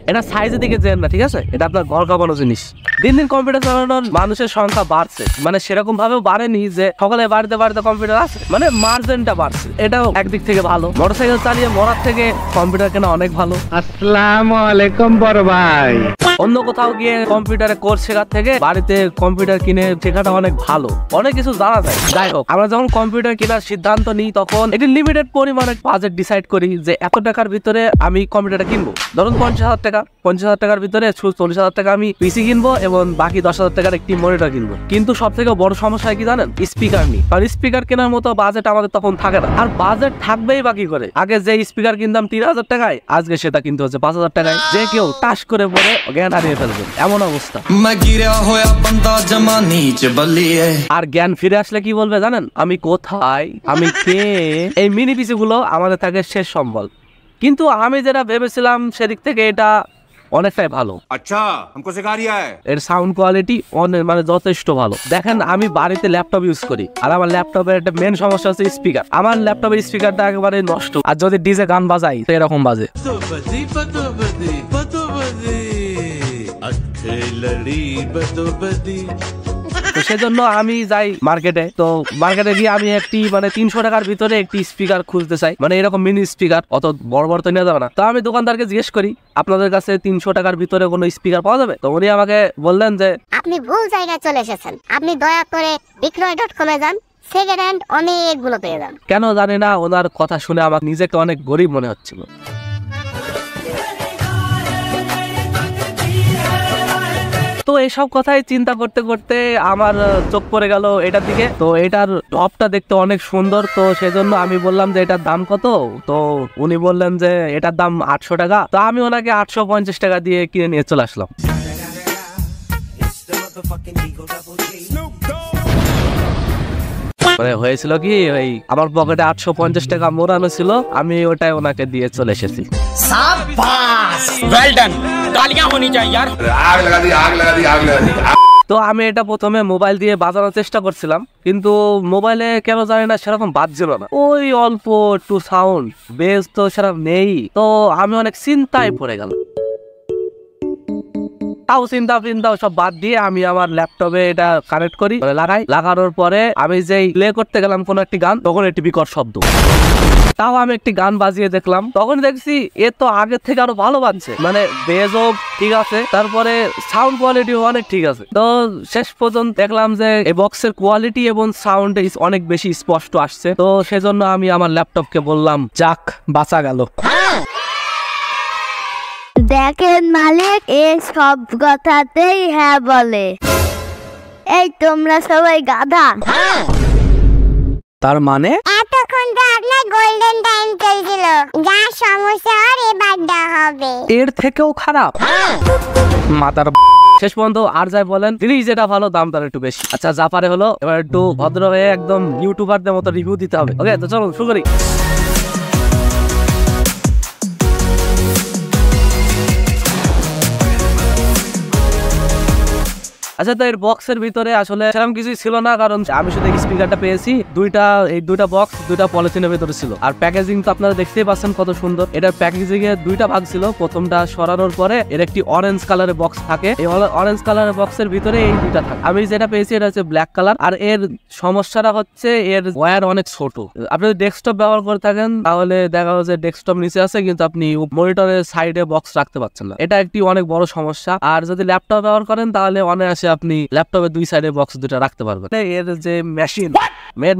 এটা সাইজের দিকে যেন না, ঠিক আছে? এটা আপনার ঘর কাঁপানো জিনিস। দিন দিন কম্পিউটার চালানোর মানুষের সংখ্যা বাড়ছে, মানে সেরকম ভাবেও বাড়েনি যে সকালে বাড়িতে বাড়িতে কম্পিউটার আছে, মানে মার্জেনটা বাড়ছে। এটাও একদিক থেকে ভালো। মোটরসাইকেল চালিয়ে মরার থেকে কম্পিউটার কেনা অনেক ভালো। আসসালামু আলাইকুম বড় ভাই। অন্য কোথাও গিয়ে কম্পিউটারে কোর্স শেখার থেকে বাড়িতে কম্পিউটার কিনে শেখাটা অনেক ভালো, অনেক কিছু জানা যায়। যাই হোক, আমরা যখন কম্পিউটার কেনার সিদ্ধান্ত নিই তখন একটি লিমিটেড পরিমাণে বাজেট ডিসাইড করি যে এত টাকার ভিতরে আমি কম্পিউটারটা কিনবো। ধরুন 50,000 টাকা, 50,000 টাকার ভিতরে 40,000 টাকা আমি পিসি কিনবো এবং বাকি 10,000 টাকার একটি মনিটর কিনবো। কিন্তু সব থেকে বড় সমস্যা কি জানেন? স্পিকার নিয়ে। কারণ স্পিকার কেনার মতো বাজেট আমাদের তখন থাকে না। আর বাজেট থাকবেই বাকি করে। আগে যে স্পিকার কিনতাম 3,000 টাকায়, আজকে সেটা কিনতে হচ্ছে 5,000 টাকায়। যে কেউ টাস করে পরে জ্ঞান হারিয়ে ফেলবে, এমন অবস্থা। আর জ্ঞান ফিরে আসলে কি বলবে জানেন? আমি কোথায়, আমি কে? এই মিনি পিসি গুলো আমাদের থাকে শেষ সম্বল। কিন্তু আমি যেটা ভেবেছিলাম সেদিক থেকে এটা অনেকটাই ভালো। আচ্ছা, हमको सिखा रिया है। এর সাউন্ড কোয়ালিটি অনেক, মানে যথেষ্ট ভালো। দেখেন, আমি বাড়িতে ল্যাপটপ ইউজ করি, আর আমার ল্যাপটপের একটা মেন সমস্যা হচ্ছে স্পিকার। আমার ল্যাপটপের স্পিকারটা একেবারে নষ্ট, আর যদি ডিজে গান বাজাই তো এরকম বাজে। তো সেজন্য আমি যাই মার্কেটে। তো মার্কেটে গিয়ে আমি একটি মানে 300 টাকার ভিতরে একটি স্পিকার খুঁজতে চাই, মানে এরকম মিনি স্পিকার। অত বড় বড় তো নেওয়া যাবে না। তো আমি দোকানদারকে জিজ্ঞেস করি, আপনাদের কাছে 300 টাকার ভিতরে কোনো স্পিকার পাওয়া যাবে? তো উনি আমাকে বললেন যে আপনি ভুল জায়গায় চলে এসেছেন, আপনি দয়া করে বিক্রয়.com-এ যান, সেকেন্ড হ্যান্ড অনেকগুলো পেয়ে যান। কেন জানি না, ওনার কথা শুনে আমার নিজেকে অনেক গরিব মনে হচ্ছিল। তো এইসব কথাই চিন্তা করতে করতে আমার চোখ পড়ে গেল এটার দিকে। তো এটার টপটা দেখতে অনেক সুন্দর। তো সেজন্য আমি বললাম যে এটার দাম কত? তো উনি বললেন যে এটার দাম 800 টাকা। তো আমি ওনাকে 850 টাকা দিয়ে কিনে নিয়ে চলে আসলাম। মানে হয়েছিল কি, ওই আমার পকেটে 850 টাকা মোড়ানো ছিল, আমি ওটাই ওনাকে দিয়ে চলে এসেছি। তো আমি এটা প্রথমে মোবাইল দিয়ে বাজানোর চেষ্টা করছিলাম, কিন্তু মোবাইলে কেন জানি না সেরকম বাজছিল না। ওই অল্প একটু সাউন্ড, বেস তো সেরকম নেই। তো আমি অনেক চিন্তায় পড়ে গেলাম। তাও চিন্তা সব বাদ দিয়ে আমি আমার ল্যাপটপে এটা কানেক্ট করি, লাগানোর পরে আমি যেই প্লে করতে গেলাম কোন একটি গান, তখন একটি বিকট শব্দ। তাও আমি একটি গান বাজিয়ে দেখলাম, তখন দেখছি এ তো আগের থেকে আরো ভালো বাজছে, মানে বেজও ঠিক আছে, তারপরে সাউন্ড কোয়ালিটিও অনেক ঠিক আছে। তো শেষ পর্যন্ত দেখলাম যে এই বক্সের কোয়ালিটি এবং সাউন্ড অনেক বেশি স্পষ্ট আসছে। তো সেজন্য আমি আমার ল্যাপটপকে বললাম, যাক, বাঁচা গেল। দেখেন মালিক, এই সব কথাতেই হ্যাঁ বলে। এই তোমরা সবাই গাধা। তার মানে এতক্ষণ তো আপনার গোল্ডেন টাইম চলছিল, যা সমস্যা আর এবারটা হবে এর থেকেও খারাপ। মাতার শেষ পর্যন্ত আর যাই বলেন, জিনিস যেটা ভালো দাম তার একটু বেশি। আচ্ছা, যা পারে হলো, এবার একটু ভদ্র হয়ে একদম ইউটিউবারদের মতো রিভিউ দিতে হবে। ওকে, তো চলো শুরু করি। আচ্ছা, তো এর বক্সের ভিতরে আসলে সেরকম কিছুই ছিল না, কারণ আমি শুধু স্পিকারটা পেয়েছি। এই দুইটা বক্স, দুইটা পলিথিনের ভিতরে ছিল। আর প্যাকেজিং তো আপনারা দেখতেই পাচ্ছেন কত সুন্দর। এটার প্যাকেজিং এর দুইটা ভাগ ছিল। প্রথমটা সরানোর পরে এর একটি অরেঞ্জ কালারের বক্স থাকে। এই অরেঞ্জ কালারের বক্সের ভিতরে এই দুইটা থাকে। আমি যেটা পেয়েছি এটা হচ্ছে ব্ল্যাক কালার। আর এর সমস্যাটা হচ্ছে এর ওয়্যার অনেক ছোট। আপনি যদি ডেস্কটপ ব্যবহার করে থাকেন তাহলে দেখা যাচ্ছে ডেস্কটপ নিচে আছে, কিন্তু আপনি মনিটরের সাইডে বক্স রাখতে পারছেন না। এটা একটি অনেক বড় সমস্যা। আর যদি ল্যাপটপ ব্যবহার করেন তাহলে অনায়াসে আপনি ল্যাপটপের দুই সাইডে বক্স দুটো রাখতে পারবেন। এর যে মেশিন,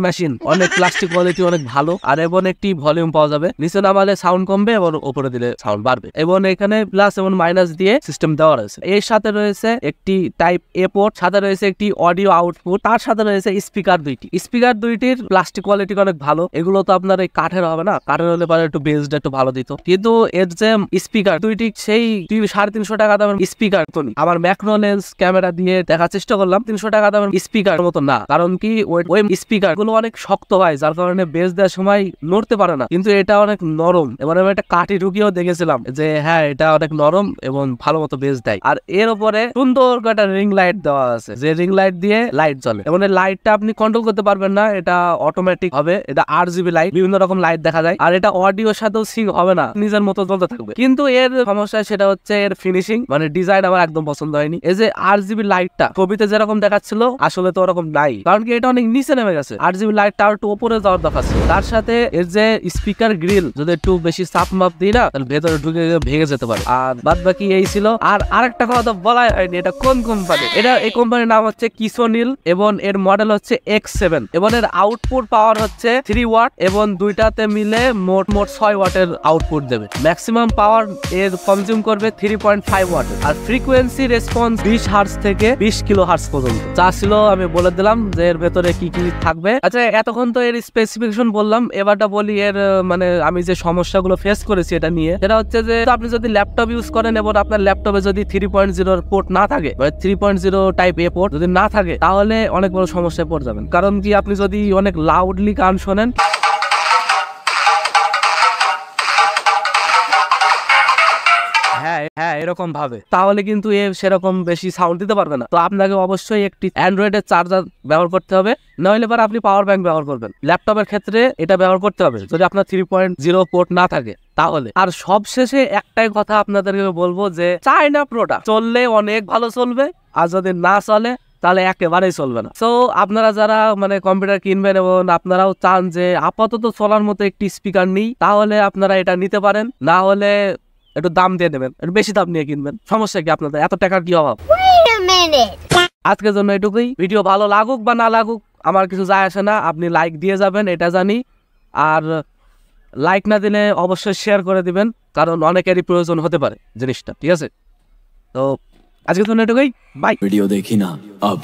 মেশিন অনেক প্লাস্টিক কোয়ালিটি অনেক ভালো। আর এবং একটি ভলিউম পাওয়া যাবে, নিচে নামালে সাউন্ড কমবে এবং উপরে দিলে সাউন্ড বাড়বে। এবং এখানে প্লাস এবং মাইনাস দিয়ে সিস্টেম দেওয়া রয়েছে। এর সাথে রয়েছে একটি টাইপ এ পোর্ট, সাথে রয়েছে একটি অডিও আউটপুট, তার সাথে রয়েছে স্পিকার দুইটির প্লাস্টিক কোয়ালিটি অনেক ভালো। এগুলো তো আপনার এই কাঠের হবে না, কাঠের হলে পরে একটু বেসটা একটু ভালো দিত। কিন্তু এর যে স্পিকার দুইটি, সেই 350 টাকা দামের স্পিকার তো নেই। আমার ম্যাক্রো লেন্স ক্যামেরা দিয়ে দেখার চেষ্টা করলাম, 300 টাকা দামের স্পিকার মতো না। কারণ কি, ওই স্পিকার গুলো অনেক শক্ত হয়, যার কারণে বেস দেওয়ার সময় নড়তে পারে না, কিন্তু এটা অনেক নরম। এবার আমি একটা কাঠি ঢুকিয়েও দেখেছিলাম যে হ্যাঁ এটা অনেক নরম এবং ভালো মতো বেস দেয়। আর এর উপরে সুন্দর একটা রিং লাইট দেওয়া আছে, যে রিং লাইট দিয়ে লাইট জ্বলে এবং এই লাইটটা আপনি কন্ট্রোল করতে পারবেন না, এটা অটোমেটিক হবে। এটা RGB লাইট, বিভিন্ন রকম লাইট দেখা যায়। আর এটা অডিওর সাথেও সিঙ্ক হবে না, নিজের মতো জ্বলতে থাকবে। কিন্তু এর সমস্যা সেটা হচ্ছে এর ফিনিশিং, মানে ডিজাইন আমার একদম পছন্দ হয়নি। এই যে RGB লাইটটা ছবিতে যেরকম দেখাচ্ছিল আসলে তো ওরকম নাই, কারণ কি এটা অনেক নিচে নেমে গেছে। RGB লাইটটা আর একটু উপরে যাওয়ার দরকার ছিল। তার সাথে এর যে স্পিকার গ্রিল যদি একটু বেশি চাপ মাপ দিই না, তাহলে ভেতরে ঢুকে ভেঙে যেতে পারে। আর বাদ বাকি এই ছিল। আর আরেকটা কথা তো বলাই হয়নি, এটা কোন কোম্পানি। এই কোম্পানির নাম হচ্ছে কিসোনিল এবং এর মডেল হচ্ছে X7 এবং এর আউটপুট পাওয়ার হচ্ছে 3 ওয়াট এবং দুইটাতে মিলে মোট 6 ওয়াটের আউটপুট দেবে। ম্যাক্সিমাম পাওয়ার এর কনজিউম করবে 3.5 ওয়াট। আর ফ্রিকোয়েন্সি রেসপন্স 20 হার্টজ থেকে 20 কিলো হার্টজ পর্যন্ত। যা ছিল আমি বলে দিলাম যে এর ভেতরে কি কি থাকবে। আচ্ছা, এতক্ষণ তো এর স্পেসিফিকেশন বললাম, এবারটা বলি এর মানে আমি যে সমস্যাগুলো ফেস করেছি এটা নিয়ে। সেটা হচ্ছে যে আপনি যদি ল্যাপটপ ইউজ করেন এবং আপনার ল্যাপটপে যদি 3.0 পোর্ট না থাকে, 3.0 টাইপ এ পোর্ট যদি না থাকে, তাহলে অনেক বড় সমস্যায় পড়ে যাবেন। কারণ কি আপনি যদি অনেক লাউডলি গান শোনেন, হ্যাঁ এরকম ভাবে, তাহলে কিন্তু সেরকম বেশি সাউন্ড দিতে পারবে না। তো আপনাকে অবশ্যই একটি অ্যান্ড্রয়েডের চার্জার ব্যবহার করতে হবে, নইলে পর আপনি পাওয়ার ব্যাংক ব্যবহার করবেন। ল্যাপটপের ক্ষেত্রে এটা ব্যবহার করতে হবে যদি আপনার 3.0 পোর্ট না থাকে তাহলে। আর সবশেষে একটাই কথা আপনাদেরকে বলবো যে চায়না প্রোডাক্ট চললে অনেক ভালো চলবে, আর যদি না চলে তাহলে একেবারেই চলবে না। সো আপনারা যারা মানে কম্পিউটার কিনবেন এবং আপনারাও চান যে আপাতত চলার মতো একটি স্পিকার নিই, তাহলে আপনারা এটা নিতে পারেন। না হলে একটু দাম দিয়ে দেবেন, একটু বেশি দাম নিয়ে কিনবেন। সমস্যা কি আপনাদের? এত টাকার কি অভাব? আজকের জন্য এটুকুই। ভিডিও ভালো লাগুক বা না লাগুক আমার কিছু যায় আসে না, আপনি লাইক দিয়ে যাবেন এটা জানি। আর লাইক না দিলে অবশ্যই শেয়ার করে দিবেন, কারণ অনেকেরই প্রয়োজন হতে পারে জিনিসটা। ঠিক আছে, তো আজকের জন্য এটুকুই। বাই। वीडियो देखी ना अब